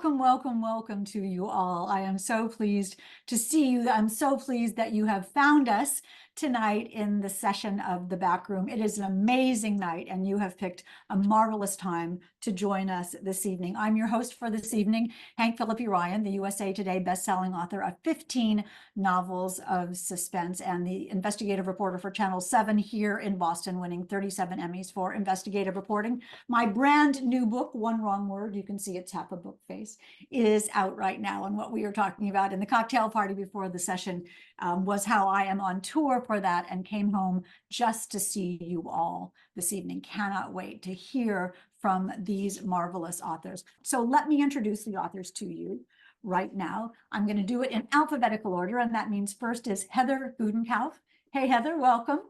welcome, welcome, welcome to you all. I am so pleased to see you. I'm so pleased that you have found us tonight in the session of the Back Room. It is an amazing night, and you have picked a marvelous time to join us this evening. I'm your host for this evening, Hank Philippi Ryan, the USA Today bestselling author of 15 novels of suspense and the investigative reporter for Channel 7 here in Boston, winning 37 Emmys for investigative reporting. My brand new book, One Wrong Word, you can see its half a book face, is out right now. And what we are talking about in the cocktail party before the session was how I am on tour for that and came home just to see you all this evening. Cannot wait to hear from these marvelous authors. So let me introduce the authors to you right now. I'm going to do it in alphabetical order, and that means first is Heather Gudenkauf. Hey, Heather, welcome.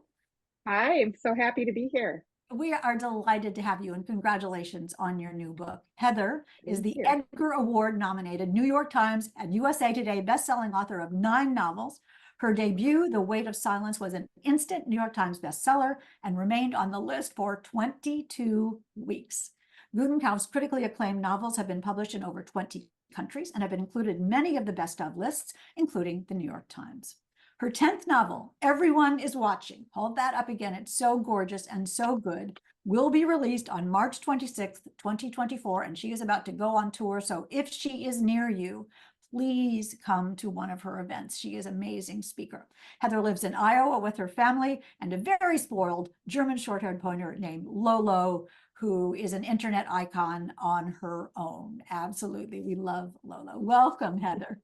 Hi, I'm so happy to be here. We are delighted to have you, and congratulations on your new book. Heather is the Edgar Award nominated New York Times and USA Today bestselling author of 9 novels. Her debut, The Weight of Silence, was an instant New York Times bestseller and remained on the list for 22 weeks. Gudenkauf's critically acclaimed novels have been published in over 20 countries and have been included in many of the best of lists, including the New York Times. Her 10th novel, Everyone is Watching, hold that up again, it's so gorgeous and so good, will be released on March 26th, 2024, and she is about to go on tour, so if she is near you, please come to one of her events. She is an amazing speaker. Heather lives in Iowa with her family and a very spoiled German short-haired pointer named Lolo, who is an internet icon on her own. Absolutely, we love Lolo. Welcome, Heather.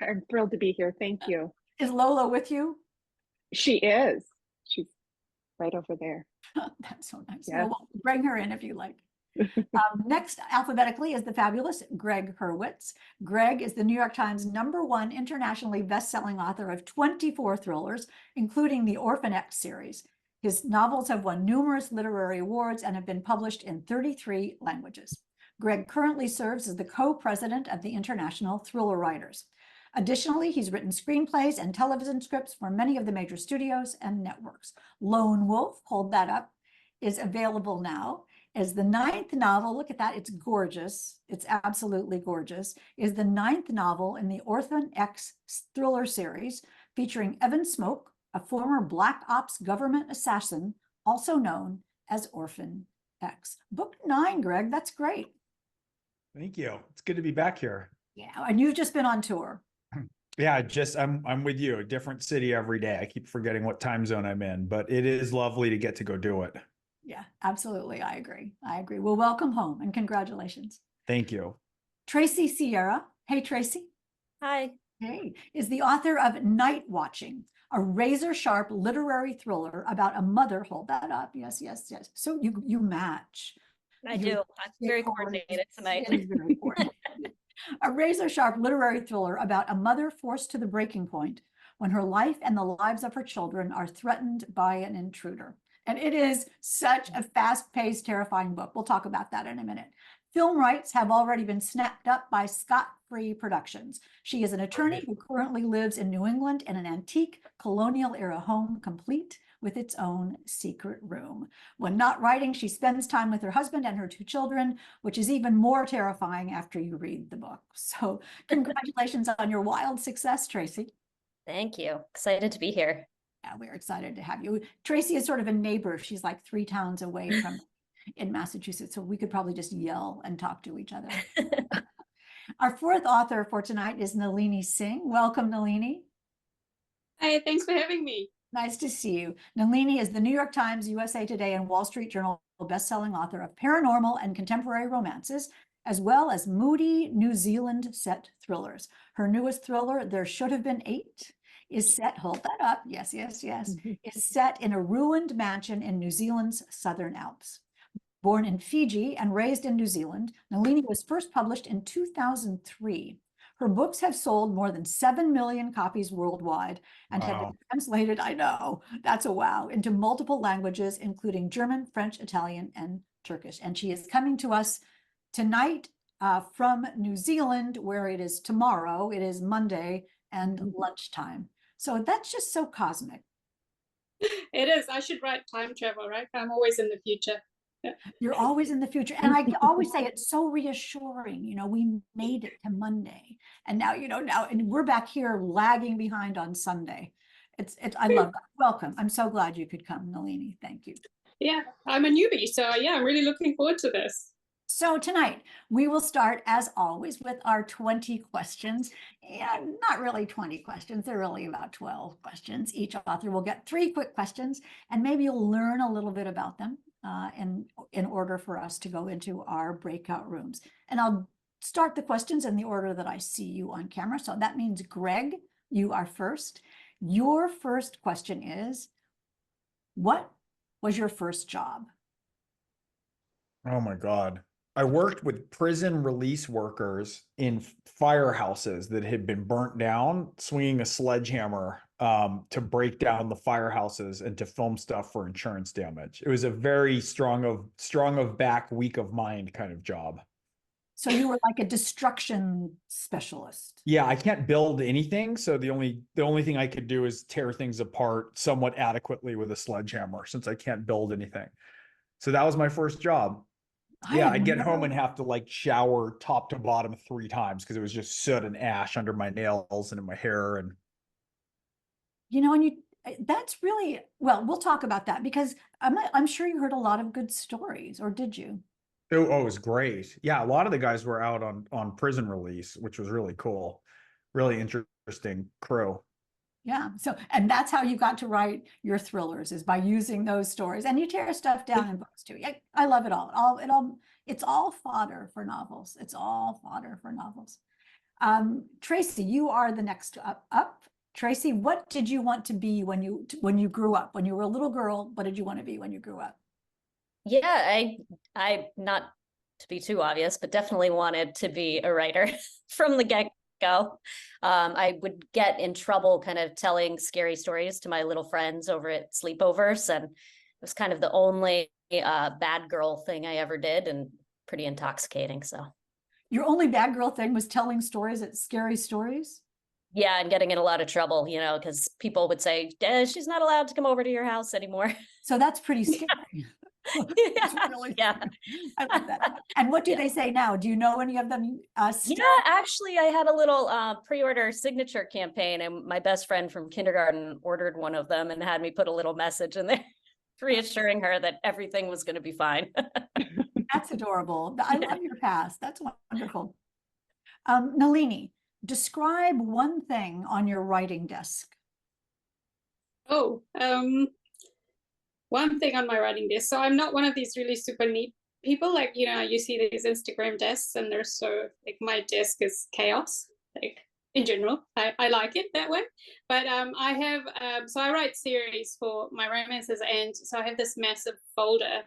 I'm thrilled to be here. Thank you. Is Lolo with you? She is. She's right over there. That's so nice. Yes. Well, we'll bring her in if you like. Next, alphabetically, is the fabulous Gregg Hurwitz. Gregg is the New York Times #1 internationally best-selling author of 24 thrillers, including the Orphan X series. His novels have won numerous literary awards and have been published in 33 languages. Gregg currently serves as the co-president of the International Thriller Writers. Additionally, he's written screenplays and television scripts for many of the major studios and networks. Lone Wolf, hold that up, is available now. Is the 9th novel, look at that, it's gorgeous, it's absolutely gorgeous, is the 9th novel in the Orphan X thriller series featuring Evan Smoke, a former Black Ops government assassin, also known as Orphan X. Book 9, Gregg, that's great. Thank you. It's good to be back here. Yeah, and you've just been on tour. Yeah, I'm with you, a different city every day. I keep forgetting what time zone I'm in, but it is lovely to get to go do it. Yeah, absolutely. I agree. I agree. Well, welcome home and congratulations. Thank you. Tracy Sierra. Hey, Tracy. Hi. Hey, is the author of Night Watching, a razor-sharp literary thriller about a mother. Hold that up. Yes, yes, yes. So you match. I do. I'm very coordinated tonight. It is very coordinated. A razor-sharp literary thriller about a mother forced to the breaking point when her life and the lives of her children are threatened by an intruder. And it is such a fast-paced, terrifying book. We'll talk about that in a minute. Film rights have already been snapped up by Scott-Free Productions. She is an attorney who currently lives in New England in an antique colonial-era home, complete with its own secret room. When not writing, she spends time with her husband and her 2 children, which is even more terrifying after you read the book. So congratulations on your wild success, Tracy. Thank you. Excited to be here. Yeah, we're excited to have you. Tracy is sort of a neighbor. She's like 3 towns away from in Massachusetts, so we could probably just yell and talk to each other. Our 4th author for tonight is Nalini Singh. Welcome, Nalini. Hi, thanks for having me. Nice to see you. Nalini is the New York Times, USA Today, and Wall Street Journal bestselling author of paranormal and contemporary romances, as well as moody New Zealand set thrillers. Her newest thriller, There Should Have Been 8, is set, hold that up, yes, yes, yes, is set in a ruined mansion in New Zealand's Southern Alps. Born in Fiji and raised in New Zealand, Nalini was first published in 2003. Her books have sold more than 7 million copies worldwide and have been translated, I know, that's a wow, into multiple languages, including German, French, Italian, and Turkish. And she is coming to us tonight from New Zealand, where it is tomorrow. It is Monday and lunchtime. So that's just so cosmic. It is. I should write time travel, right? I'm always in the future. You're always in the future. And I always say it's so reassuring, we made it to Monday. And now, and we're back here lagging behind on Sunday. I love that. Welcome. I'm so glad you could come, Nalini. Thank you. Yeah, I'm a newbie, so yeah, I'm really looking forward to this. So tonight we will start, as always, with our 20 questions, and not really 20 questions. They're really about 12 questions. Each author will get 3 quick questions, and maybe you'll learn a little bit about them in order for us to go into our breakout rooms. And I'll start the questions in the order that I see you on camera. So that means, Gregg, you are first. Your first question is, what was your first job? Oh my God. I worked with prison release workers in firehouses that had been burnt down, swinging a sledgehammer to break down the firehouses and to film stuff for insurance damage. It was a very strong of back, weak of mind kind of job. So you were like a destruction specialist. Yeah, I can't build anything, so the only thing I could do is tear things apart somewhat adequately with a sledgehammer, since I can't build anything. So that was my first job. Yeah, I'd get home and have to like shower top to bottom 3 times because it was just soot and ash under my nails and in my hair. And that's really, well, we'll talk about that, because I'm sure you heard a lot of good stories, or did you? it was great. Yeah, a lot of the guys were out on prison release, which was really cool. Really interesting crew. Yeah. So, and that's how you got to write your thrillers, is by using those stories. And you tear stuff down in books too. I love it all. It's all fodder for novels. It's all fodder for novels. Tracy, you are the next up. Tracy, what did you want to be when you grew up? When you were a little girl, what did you want to be when you grew up? Yeah, I not to be too obvious, but definitely wanted to be a writer from the get-go. I would get in trouble kind of telling scary stories to my little friends over at sleepovers, and it was kind of the only bad girl thing I ever did, and pretty intoxicating. So your only bad girl thing was telling stories at scary stories? Yeah, and getting in a lot of trouble, because people would say, she's not allowed to come over to your house anymore. So that's pretty scary. That's really Yeah. scary. I love that. And what do they say now? Do you know any of them? Yeah, actually, I had a little pre-order signature campaign, and my best friend from kindergarten ordered one of them and had me put a little message in there reassuring her that everything was going to be fine. That's adorable. I love your past. That's wonderful. Nalini, describe one thing on your writing desk. Oh, one thing on my writing desk. So I'm not one of these really super neat people. Like, you see these Instagram desks and they're so, like, my desk is chaos, like, in general. I like it that way. But I have, so I write series for my romances, and so I have this massive folder,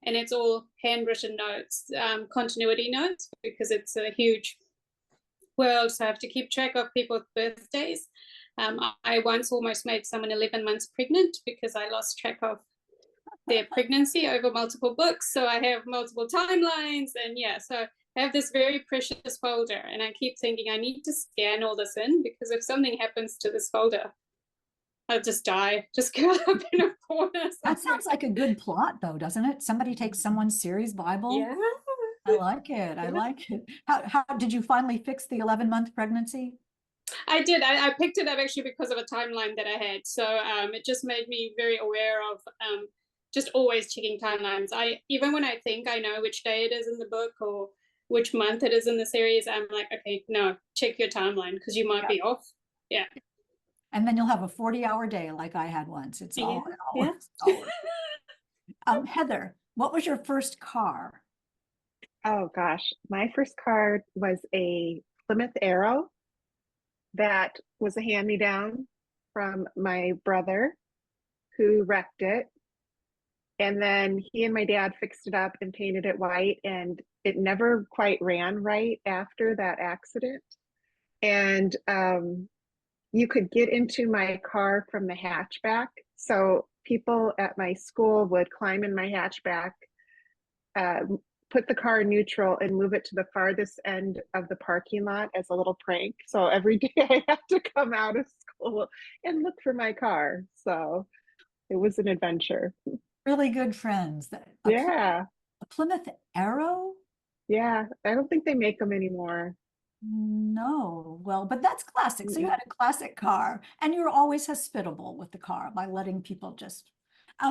and it's all handwritten notes, continuity notes, because it's a huge world, so I have to keep track of people's birthdays. I once almost made someone 11 months pregnant because I lost track of their pregnancy over multiple books. So I have multiple timelines, and yeah, so I have this very precious folder, and I keep thinking I need to scan all this in, because if something happens to this folder, I'll just die, just curl up in a corner somewhere. That sounds like a good plot, though, doesn't it? Somebody takes someone's series Bible. Yeah. I like it. I like it. How did you finally fix the 11-month pregnancy? I did. I picked it up actually because of a timeline that I had. So it just made me very aware of just always checking timelines. Even when I think I know which day it is in the book or which month it is in the series, I'm like, okay, no, check your timeline, because you might be off. Yeah. And then you'll have a 40-hour day like I had once. It's all. Heather, what was your first car? Oh gosh, my first car was a Plymouth Arrow that was a hand-me-down from my brother, who wrecked it. And then he and my dad fixed it up and painted it white, and it never quite ran right after that accident. And you could get into my car from the hatchback. So people at my school would climb in my hatchback, put the car in neutral, and move it to the farthest end of the parking lot as a little prank. So every day I had to come out of school and look for my car. So it was an adventure. Really good friends. Yeah. A Plymouth Arrow? Yeah, I don't think they make them anymore. No, well, but that's classic. So you Mm-mm. had a classic car and you were always hospitable with the car by letting people just.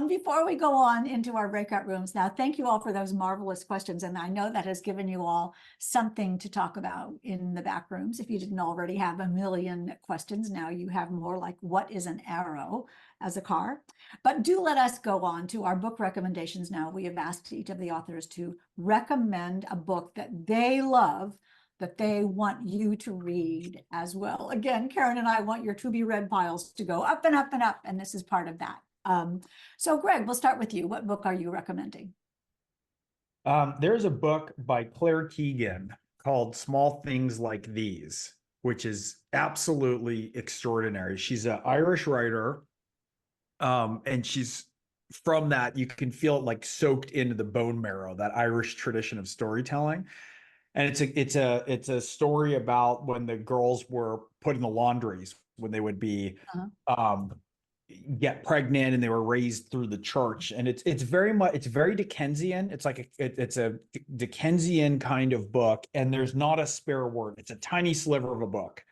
Before we go on into our breakout rooms now, thank you all for those marvelous questions. And I know that has given you all something to talk about in the back rooms. If you didn't already have a million questions, now you have more, like what is an arrow as a car? But do let us go on to our book recommendations now. We have asked each of the authors to recommend a book that they love, that they want you to read as well. Again, Karen and I want your to be read piles to go up and up and up, and this is part of that. So Gregg, we'll start with you. What book are you recommending? There's a book by Claire Keegan called Small Things Like These, which is absolutely extraordinary. She's an Irish writer, and she's from that, you can feel it like soaked into the bone marrow, that Irish tradition of storytelling. And it's a story about when the girls were put in the laundries, when they would be get pregnant and they were raised through the church. And it's very Dickensian. It's like it's a Dickensian kind of book, and there's not a spare word. It's a tiny sliver of a book.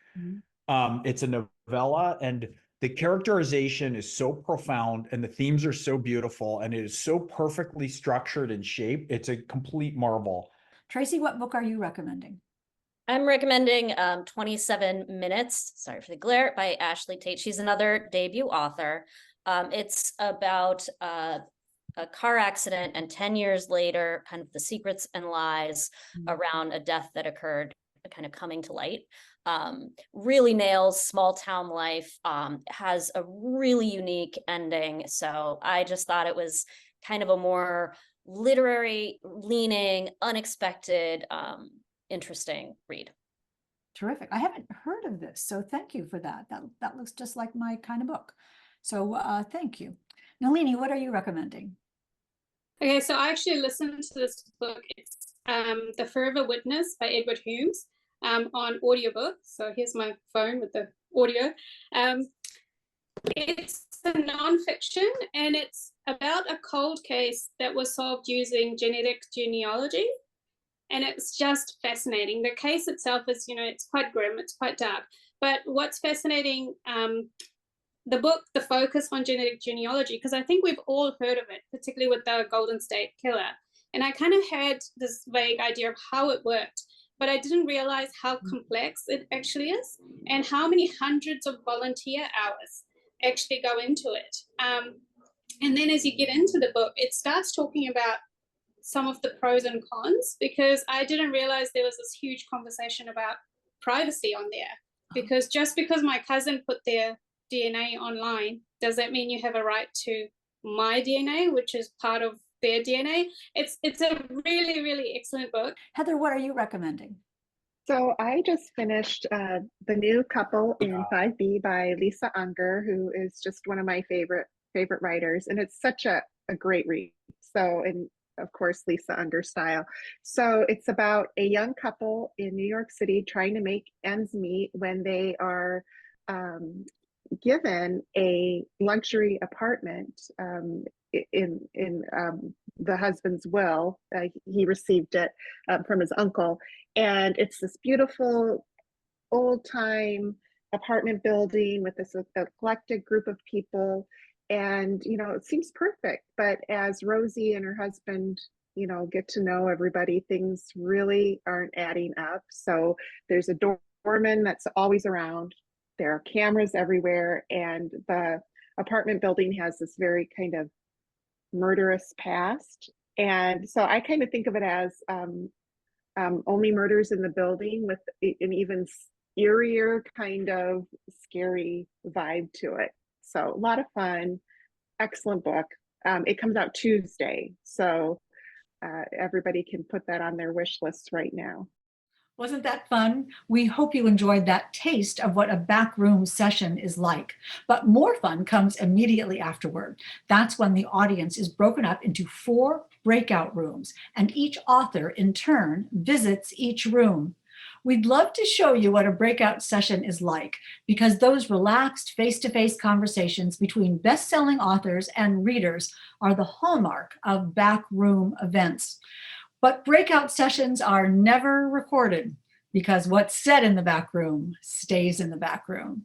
It's a novella, and the characterization is so profound and the themes are so beautiful and it is so perfectly structured and shaped. It's a complete marvel. Tracy, what book are you recommending? I'm recommending 27 Minutes, sorry for the glare, by Ashley Tate. She's another debut author. It's about a car accident and 10 years later, kind of the secrets and lies around a death that occurred kind of coming to light. Really nails small town life, has a really unique ending. So I just thought it was kind of a more literary leaning, unexpected, interesting read. Terrific. I haven't heard of this, so thank you for that. That looks just like my kind of book. So thank you. Nalini, what are you recommending? Okay, so I actually listened to this book. It's The Forever Witness by Edward Humes on audiobook. So here's my phone with the audio. It's a nonfiction, and it's about a cold case that was solved using genetic genealogy. And it's just fascinating. The case itself is, it's quite grim, it's quite dark. But what's fascinating, the book, the focus on genetic genealogy, because I think we've all heard of it, particularly with the Golden State Killer. And I kind of had this vague idea of how it worked, but I didn't realize how complex it actually is and how many hundreds of volunteer hours actually go into it. And then as you get into the book, it starts talking about some of the pros and cons, because I didn't realize there was this huge conversation about privacy on there. Because just because my cousin put their DNA online, does that mean you have a right to my DNA, which is part of their DNA? It's a really, really excellent book. Heather, what are you recommending? So I just finished The New Couple in 5B by Lisa Unger, who is just one of my favorite writers, and it's such a great read. So, and of course, Lisa Unger style. So it's about a young couple in New York City trying to make ends meet when they are given a luxury apartment in the husband's will. He received it from his uncle, and it's this beautiful old-time apartment building with this eclectic group of people. And, it seems perfect, but as Rosie and her husband, get to know everybody, things really aren't adding up. So there's a doorman that's always around. There are cameras everywhere, and the apartment building has this very kind of murderous past. And so I kind of think of it as Only Murders in the Building, with an even eerier kind of scary vibe to it. So a lot of fun, excellent book. It comes out Tuesday, so everybody can put that on their wish list right now. Wasn't that fun? We hope you enjoyed that taste of what a backroom session is like. But more fun comes immediately afterward. That's when the audience is broken up into 4 breakout rooms, and each author in turn visits each room. We'd love to show you what a breakout session is like, because those relaxed face-to-face conversations between best-selling authors and readers are the hallmark of backroom events. But breakout sessions are never recorded, because what's said in the back room stays in the back room.